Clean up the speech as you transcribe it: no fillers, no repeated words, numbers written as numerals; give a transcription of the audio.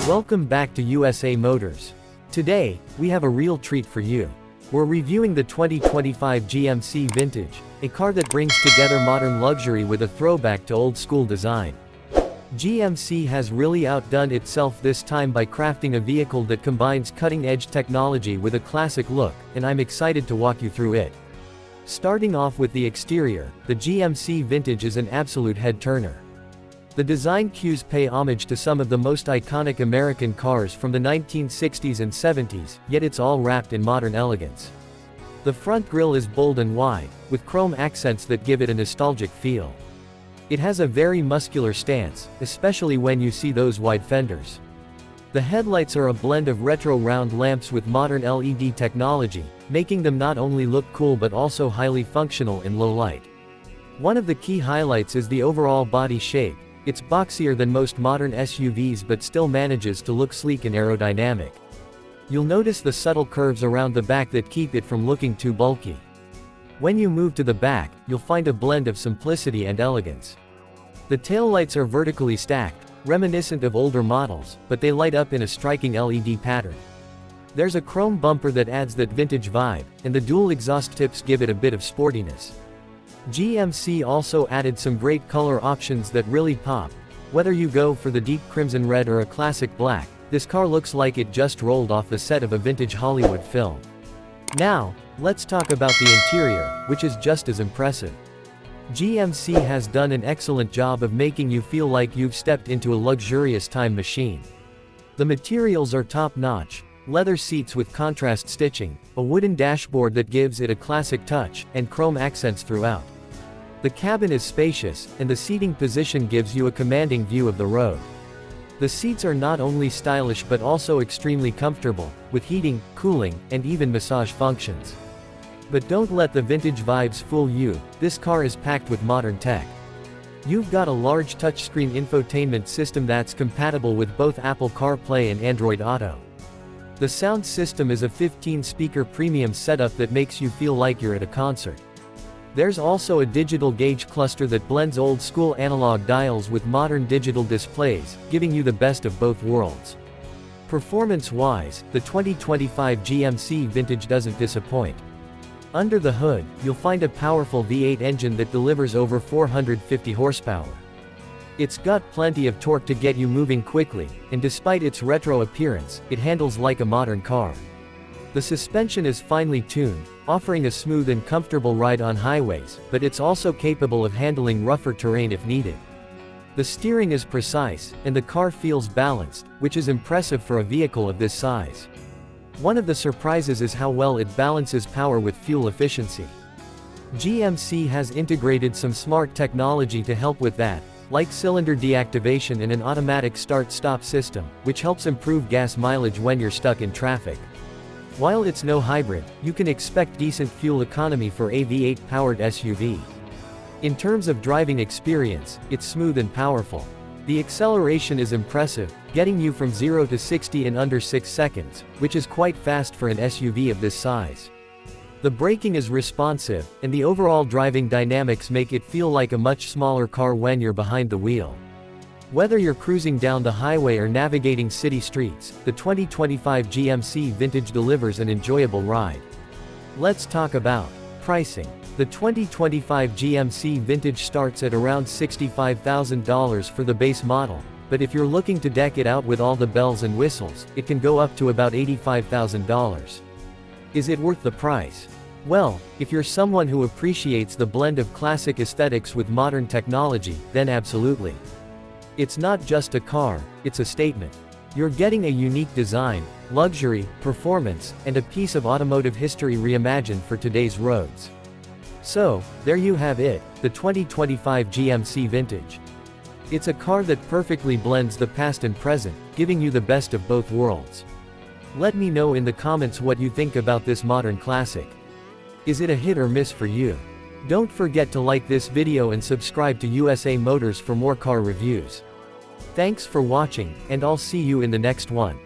Welcome back to USA Motors. Today, we have a real treat for you. We're reviewing the 2025 GMC Vintage, a car that brings together modern luxury with a throwback to old-school design. GMC has really outdone itself this time by crafting a vehicle that combines cutting-edge technology with a classic look, and I'm excited to walk you through it. Starting off with the exterior, the GMC Vintage is an absolute head-turner. The design cues pay homage to some of the most iconic American cars from the 1960s and 70s, yet it's all wrapped in modern elegance. The front grille is bold and wide, with chrome accents that give it a nostalgic feel. It has a very muscular stance, especially when you see those wide fenders. The headlights are a blend of retro round lamps with modern LED technology, making them not only look cool but also highly functional in low light. One of the key highlights is the overall body shape. It's boxier than most modern SUVs but still manages to look sleek and aerodynamic. You'll notice the subtle curves around the back that keep it from looking too bulky. When you move to the back, you'll find a blend of simplicity and elegance. The taillights are vertically stacked, reminiscent of older models, but they light up in a striking LED pattern. There's a chrome bumper that adds that vintage vibe, and the dual exhaust tips give it a bit of sportiness. GMC also added some great color options that really pop. Whether you go for the deep crimson red or a classic black, this car looks like it just rolled off the set of a vintage Hollywood film. Now, let's talk about the interior, which is just as impressive. GMC has done an excellent job of making you feel like you've stepped into a luxurious time machine. The materials are top-notch. Leather seats with contrast stitching, a wooden dashboard that gives it a classic touch, and chrome accents throughout. The cabin is spacious, and the seating position gives you a commanding view of the road. The seats are not only stylish but also extremely comfortable, with heating, cooling, and even massage functions. But don't let the vintage vibes fool you, this car is packed with modern tech. You've got a large touchscreen infotainment system that's compatible with both Apple CarPlay and Android Auto. The sound system is a 15-speaker premium setup that makes you feel like you're at a concert. There's also a digital gauge cluster that blends old-school analog dials with modern digital displays, giving you the best of both worlds. Performance-wise, the 2025 GMC Vintage doesn't disappoint. Under the hood, you'll find a powerful V8 engine that delivers over 450 horsepower. It's got plenty of torque to get you moving quickly, and despite its retro appearance, it handles like a modern car. The suspension is finely tuned, offering a smooth and comfortable ride on highways, but it's also capable of handling rougher terrain if needed. The steering is precise, and the car feels balanced, which is impressive for a vehicle of this size. One of the surprises is how well it balances power with fuel efficiency. GMC has integrated some smart technology to help with that, like cylinder deactivation and an automatic start-stop system, which helps improve gas mileage when you're stuck in traffic. While it's no hybrid, you can expect decent fuel economy for a V8-powered SUV. In terms of driving experience, it's smooth and powerful. The acceleration is impressive, getting you from 0 to 60 in under 6 seconds, which is quite fast for an SUV of this size. The braking is responsive, and the overall driving dynamics make it feel like a much smaller car when you're behind the wheel. Whether you're cruising down the highway or navigating city streets, the 2025 GMC Vintage delivers an enjoyable ride. Let's talk about pricing. The 2025 GMC Vintage starts at around $65,000 for the base model, but if you're looking to deck it out with all the bells and whistles, it can go up to about $85,000. Is it worth the price? Well, if you're someone who appreciates the blend of classic aesthetics with modern technology, then absolutely. It's not just a car, it's a statement. You're getting a unique design, luxury, performance, and a piece of automotive history reimagined for today's roads. So, there you have it, the 2025 GMC Vintage. It's a car that perfectly blends the past and present, giving you the best of both worlds. Let me know in the comments what you think about this modern classic. Is it a hit or miss for you? Don't forget to like this video and subscribe to USA Motors for more car reviews. Thanks for watching, and I'll see you in the next one.